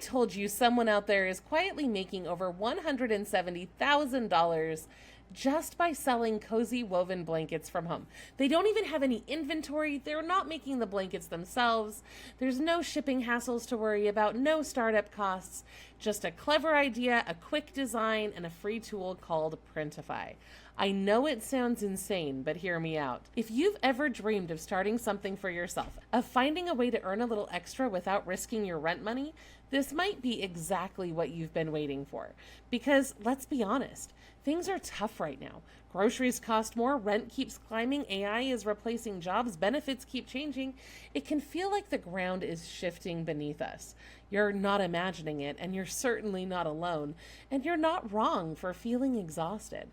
told you someone out there is quietly making over $170,000 just by selling cozy woven blankets from home? They don't even have any inventory. They're not making the blankets themselves. There's no shipping hassles to worry about, no startup costs, just a clever idea, a quick design, and a free tool called Printify. I know it sounds insane, but hear me out. If you've ever dreamed of starting something for yourself, of finding a way to earn a little extra without risking your rent money, this might be exactly what you've been waiting for. Because let's be honest, things are tough right now. Groceries cost more, rent keeps climbing, AI is replacing jobs, benefits keep changing. It can feel like the ground is shifting beneath us. You're not imagining it, and you're certainly not alone, and you're not wrong for feeling exhausted.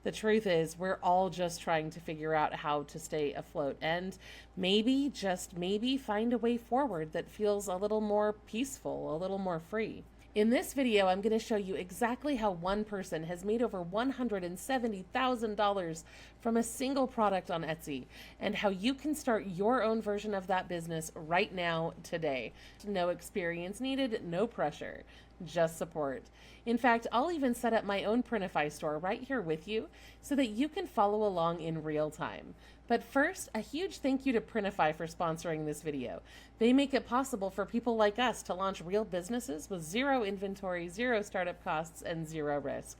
The truth is, we're all just trying to figure out how to stay afloat and maybe, just maybe, find a way forward that feels a little more peaceful, a little more free. In this video, I'm going to show you exactly how one person has made over $170,000 from a single product on Etsy, and how you can start your own version of that business right now, today. No experience needed, no pressure, just support. In fact, I'll even set up my own Printify store right here with you so that you can follow along in real time. But first, a huge thank you to Printify for sponsoring this video. They make it possible for people like us to launch real businesses with zero inventory, zero startup costs, and zero risk.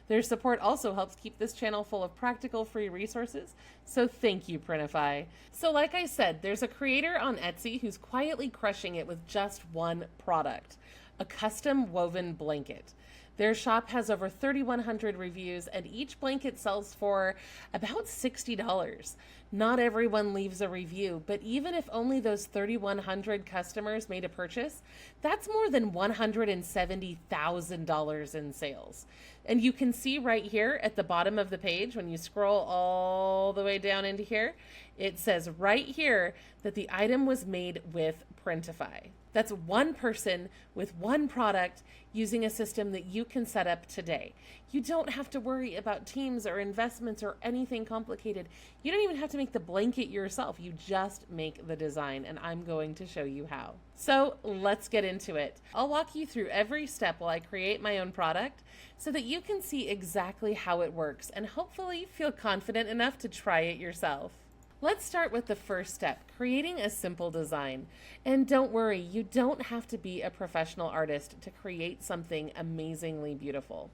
Their support also helps keep this channel full of practical free resources, so thank you, Printify. So like I said, there's a creator on Etsy who's quietly crushing it with just one product, a custom woven blanket. Their shop has over 3,100 reviews, and each blanket sells for about $60. Not everyone leaves a review, but even if only those 3,100 customers made a purchase, that's more than $170,000 in sales. And you can see right here at the bottom of the page, when you scroll all the way down into here, it says right here that the item was made with Printify. That's one person with one product using a system that you can set up today. You don't have to worry about teams or investments or anything complicated. You don't even have to make the blanket yourself. You just make the design, and I'm going to show you how. So let's get into it. I'll walk you through every step while I create my own product so that you can see exactly how it works and hopefully feel confident enough to try it yourself. Let's start with the first step, creating a simple design. And don't worry, you don't have to be a professional artist to create something amazingly beautiful.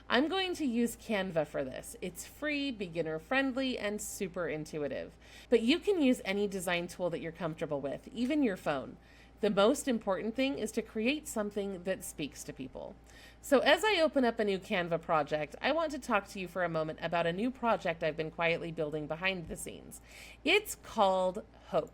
I'm going to use Canva for this. It's free, beginner friendly, and super intuitive. But you can use any design tool that you're comfortable with, even your phone. The most important thing is to create something that speaks to people. So as I open up a new Canva project, I want to talk to you for a moment about a new project I've been quietly building behind the scenes. It's called Hope.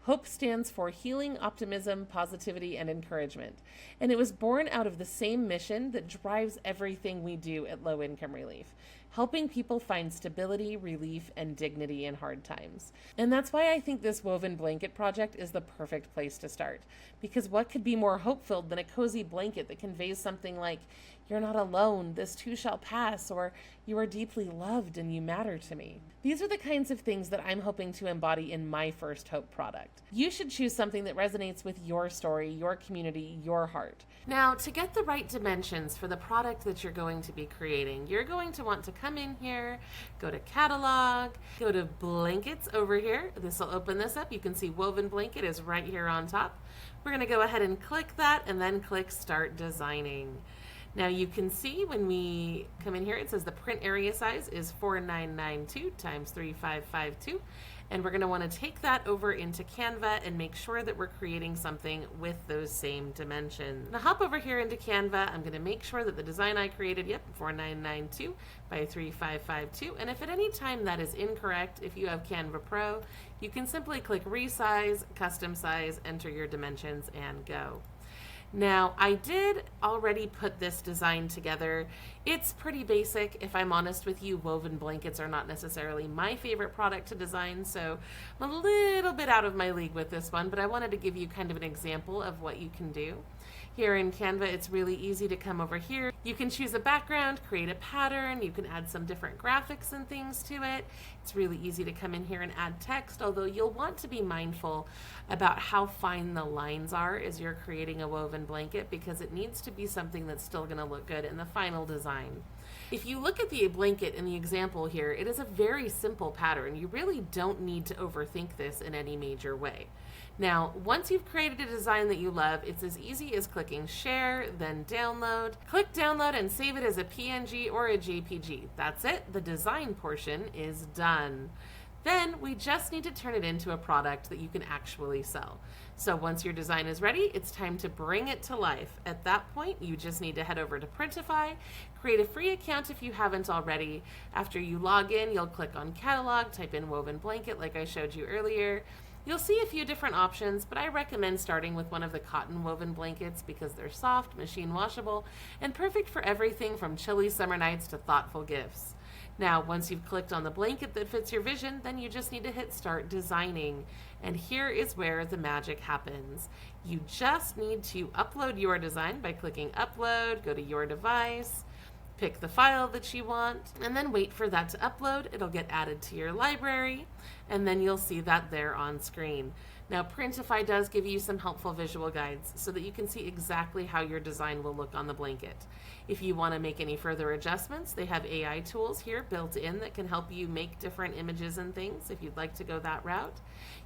Hope stands for healing, optimism, positivity, and encouragement. And it was born out of the same mission that drives everything we do at Low Income Relief, helping people find stability, relief, and dignity in hard times. And that's why I think this woven blanket project is the perfect place to start. Because what could be more hope-filled than a cozy blanket that conveys something like, "You're not alone, this too shall pass," or "You are deeply loved and you matter to me." These are the kinds of things that I'm hoping to embody in my first Hope product. You should choose something that resonates with your story, your community, your heart. Now, to get the right dimensions for the product that you're going to be creating, you're going to want to come in here, go to catalog, go to blankets over here. This will open this up. You can see woven blanket is right here on top. We're going to go ahead and click that and then click start designing. Now you can see when we come in here, it says the print area size is 4992 times 3552. And we're going to want to take that over into Canva and make sure that we're creating something with those same dimensions. Now hop over here into Canva. I'm going to make sure that the design I created, 4992 by 3552. And if at any time that is incorrect, if you have Canva Pro, you can simply click resize, custom size, enter your dimensions, and go. Now, I did already put this design together. It's pretty basic. If I'm honest with you, woven blankets are not necessarily my favorite product to design, so I'm a little bit out of my league with this one, but I wanted to give you kind of an example of what you can do. Here in Canva, it's really easy to come over here. You can choose a background, create a pattern, you can add some different graphics and things to it. It's really easy to come in here and add text, although you'll want to be mindful about how fine the lines are as you're creating a woven blanket, because it needs to be something that's still going to look good in the final design. If you look at the blanket in the example here, it is a very simple pattern. You really don't need to overthink this in any major way. Now, once you've created a design that you love, it's as easy as clicking share, then download. Click download and save it as a PNG or a JPG. That's it. The design portion is done. Then we just need to turn it into a product that you can actually sell. So once your design is ready, it's time to bring it to life. At that point, you just need to head over to Printify, create a free account if you haven't already. After you log in, you'll click on catalog, type in woven blanket like I showed you earlier. You'll see a few different options, but I recommend starting with one of the cotton woven blankets because they're soft, machine washable, and perfect for everything from chilly summer nights to thoughtful gifts. Now, once you've clicked on the blanket that fits your vision, then you just need to hit start designing. And here is where the magic happens. You just need to upload your design by clicking upload, go to your device, pick the file that you want, and then wait for that to upload. It'll get added to your library, and then you'll see that there on screen. Now, Printify does give you some helpful visual guides so that you can see exactly how your design will look on the blanket. If you want to make any further adjustments, they have AI tools here built in that can help you make different images and things if you'd like to go that route.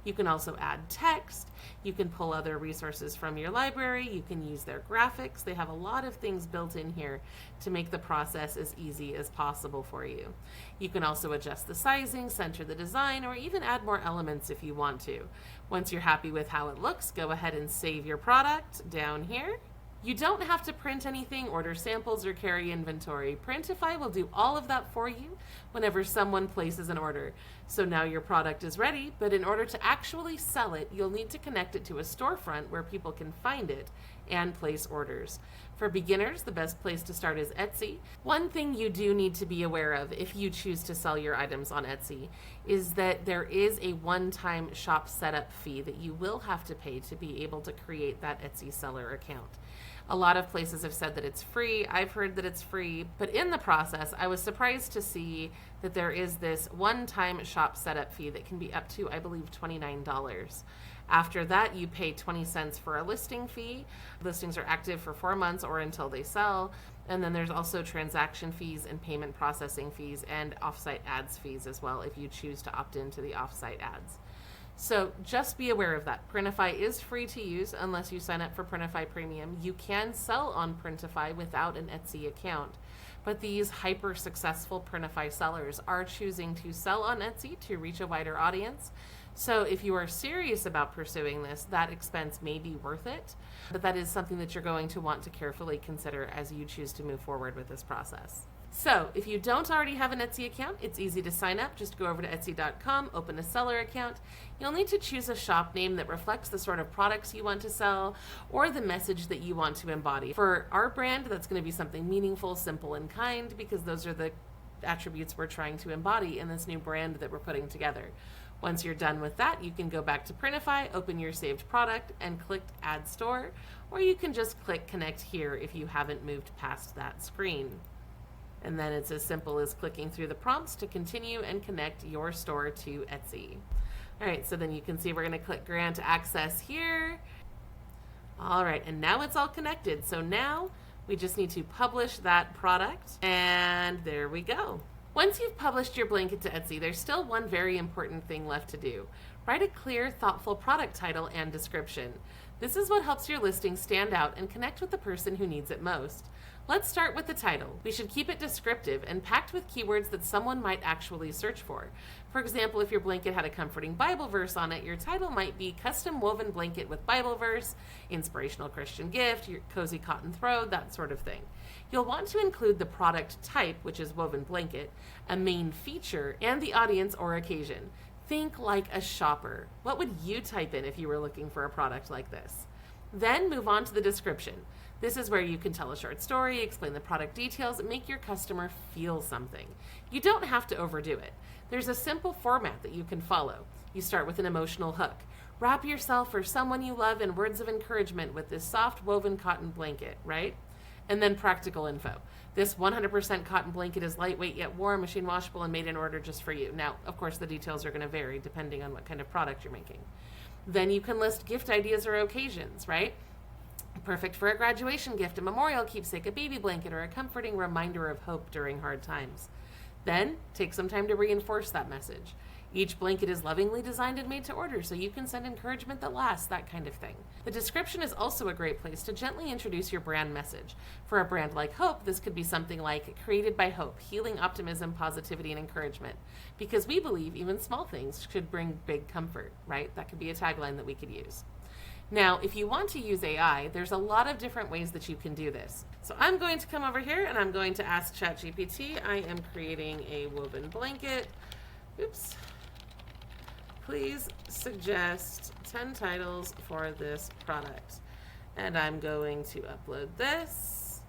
You can also add text. You can pull other resources from your library. You can use their graphics. They have a lot of things built in here to make the process as easy as possible for you. You can also adjust the sizing, center the design, or even add more elements if you want to. Once you're happy with how it looks, go ahead and save your product down here. You don't have to print anything, order samples, or carry inventory. Printify will do all of that for you whenever someone places an order. So now your product is ready, but in order to actually sell it, you'll need to connect it to a storefront where people can find it and place orders. For beginners, the best place to start is Etsy. One thing you do need to be aware of if you choose to sell your items on Etsy is that there is a one-time shop setup fee that you will have to pay to be able to create that Etsy seller account. A lot of places have said that it's free. I've heard that it's free, but in the process, I was surprised to see that there is this one-time shop setup fee that can be up to, I believe, $29. After that, you pay 20 cents for a listing fee. Listings are active for 4 months or until they sell. And then there's also transaction fees and payment processing fees and offsite ads fees as well if you choose to opt into the offsite ads. So just be aware of that. Printify is free to use unless you sign up for Printify Premium. You can sell on Printify without an Etsy account, but these hyper successful Printify sellers are choosing to sell on Etsy to reach a wider audience. So if you are serious about pursuing this, that expense may be worth it, but that is something that you're going to want to carefully consider as you choose to move forward with this process. So if you don't already have an Etsy account, it's easy to sign up. Just go over to Etsy.com, open a seller account. You'll need to choose a shop name that reflects the sort of products you want to sell or the message that you want to embody. For our brand, that's going to be something meaningful, simple, and kind, because those are the attributes we're trying to embody in this new brand that we're putting together. Once you're done with that, you can go back to Printify, open your saved product, and click Add Store, or you can just click Connect here if you haven't moved past that screen. And then it's as simple as clicking through the prompts to continue and connect your store to Etsy. All right, so then you can see we're going to click Grant Access here. All right, and now it's all connected. So now we just need to publish that product, and there we go. Once you've published your blanket to Etsy, there's still one very important thing left to do. Write a clear, thoughtful product title and description. This is what helps your listing stand out and connect with the person who needs it most. Let's start with the title. We should keep it descriptive and packed with keywords that someone might actually search for. For example, if your blanket had a comforting Bible verse on it, your title might be Custom Woven Blanket with Bible Verse, Inspirational Christian Gift, your Cozy Cotton Throw, that sort of thing. You'll want to include the product type, which is woven blanket, a main feature, and the audience or occasion. Think like a shopper. What would you type in if you were looking for a product like this? Then move on to the description. This is where you can tell a short story, explain the product details, and make your customer feel something. You don't have to overdo it. There's a simple format that you can follow. You start with an emotional hook. Wrap yourself or someone you love in words of encouragement with this soft woven cotton blanket, right? And then practical info. This 100% cotton blanket is lightweight yet warm, machine washable, and made in order just for you. Now, of course, the details are going to vary depending on what kind of product you're making. Then you can list gift ideas or occasions, right? Perfect for a graduation gift, a memorial keepsake, a baby blanket, or a comforting reminder of hope during hard times. Then take some time to reinforce that message. Each blanket is lovingly designed and made to order, so you can send encouragement that lasts, that kind of thing. The description is also a great place to gently introduce your brand message. For a brand like Hope, this could be something like, created by Hope, healing, optimism, positivity, and encouragement. Because we believe even small things should bring big comfort, right? That could be a tagline that we could use. Now, if you want to use AI, there's a lot of different ways that you can do this. So I'm going to come over here and I'm going to ask ChatGPT, I am creating a woven blanket. Oops. Please suggest 10 titles for this product. And I'm going to upload this.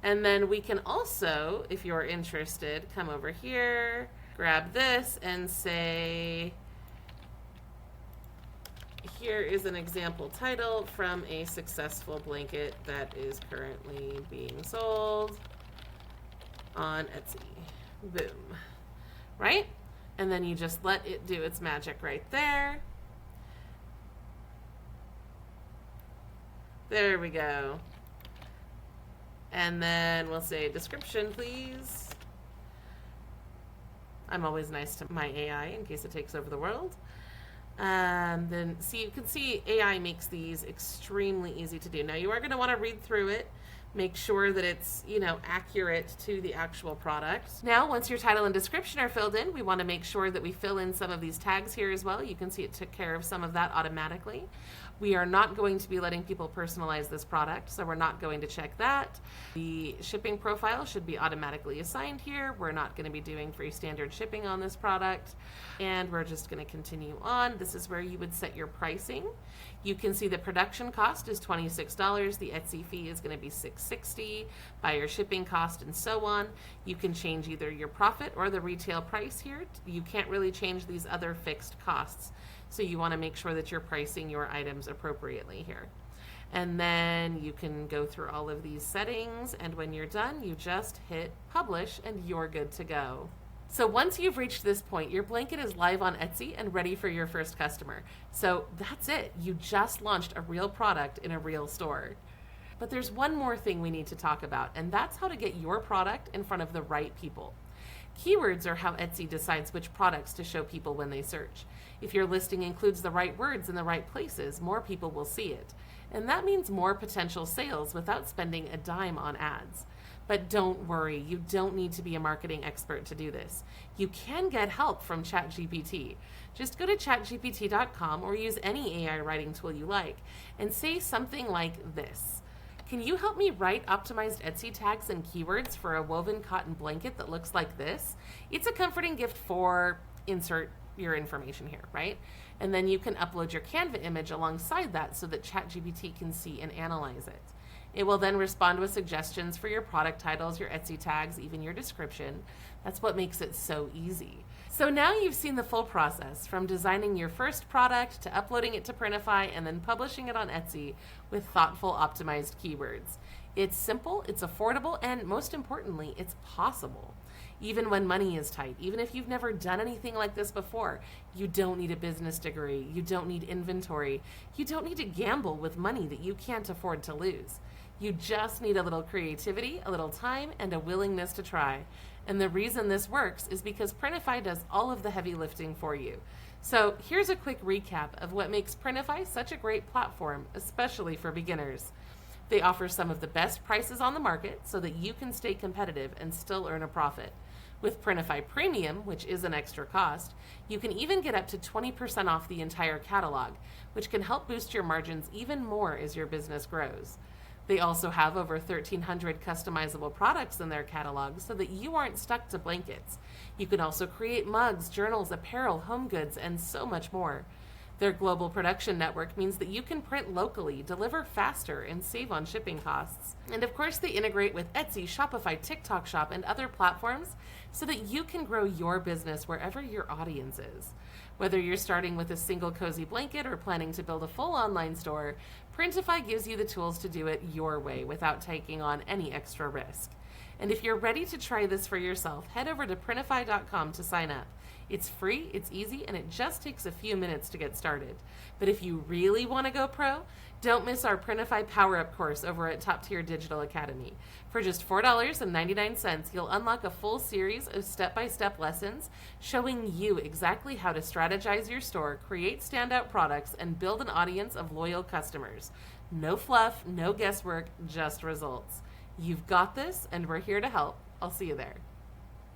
And then we can also, if you're interested, come over here, grab this and say, here is an example title from a successful blanket that is currently being sold on Etsy. Boom. Right? And then you just let it do its magic right there. There we go. And then we'll say description, please. I'm always nice to my AI in case it takes over the world. Then see, you can see AI makes these extremely easy to do. Now you are going to want to read through it, make sure that it's, accurate to the actual product. Now, once your title and description are filled in, we want to make sure that we fill in some of these tags here as well. You can see it took care of some of that automatically. We are not going to be letting people personalize this product, so we're not going to check that. The shipping profile should be automatically assigned here. We're not going to be doing free standard shipping on this product, and we're just going to continue on. This is where you would set your pricing. You can see the production cost is $26. The Etsy fee is going to be $6.60, buyer shipping cost, and so on. You can change either your profit or the retail price here. You can't really change these other fixed costs. So you want to make sure that you're pricing your items appropriately here. And then you can go through all of these settings, and when you're done, you just hit publish and you're good to go. So once you've reached this point, your blanket is live on Etsy and ready for your first customer. So that's it. You just launched a real product in a real store. But there's one more thing we need to talk about, and that's how to get your product in front of the right people. Keywords are how Etsy decides which products to show people when they search. If your listing includes the right words in the right places, more people will see it. And that means more potential sales without spending a dime on ads. But don't worry, you don't need to be a marketing expert to do this. You can get help from ChatGPT. Just go to chatgpt.com or use any AI writing tool you like and say something like this. Can you help me write optimized Etsy tags and keywords for a woven cotton blanket that looks like this? It's a comforting gift for, insert your information here, right? And then you can upload your Canva image alongside that so that ChatGPT can see and analyze it. It will then respond with suggestions for your product titles, your Etsy tags, even your description. That's what makes it so easy. So now you've seen the full process, from designing your first product to uploading it to Printify and then publishing it on Etsy with thoughtful, optimized keywords. It's simple, it's affordable, and most importantly, it's possible. Even when money is tight, even if you've never done anything like this before, you don't need a business degree, you don't need inventory, you don't need to gamble with money that you can't afford to lose. You just need a little creativity, a little time, and a willingness to try. And the reason this works is because Printify does all of the heavy lifting for you. So here's a quick recap of what makes Printify such a great platform, especially for beginners. They offer some of the best prices on the market so that you can stay competitive and still earn a profit. With Printify Premium, which is an extra cost, you can even get up to 20% off the entire catalog, which can help boost your margins even more as your business grows. They also have over 1,300 customizable products in their catalog so that you aren't stuck to blankets. You can also create mugs, journals, apparel, home goods, and so much more. Their global production network means that you can print locally, deliver faster, and save on shipping costs. And of course, they integrate with Etsy, Shopify, TikTok Shop, and other platforms so that you can grow your business wherever your audience is. Whether you're starting with a single cozy blanket or planning to build a full online store, Printify gives you the tools to do it your way without taking on any extra risk. And if you're ready to try this for yourself, head over to printify.com to sign up. It's free, it's easy, and it just takes a few minutes to get started. But if you really want to go pro, don't miss our Printify Power Up course over at Top Tier Digital Academy. For just $4.99, you'll unlock a full series of step-by-step lessons showing you exactly how to strategize your store, create standout products, and build an audience of loyal customers. No fluff, no guesswork, just results. You've got this, and we're here to help. I'll see you there.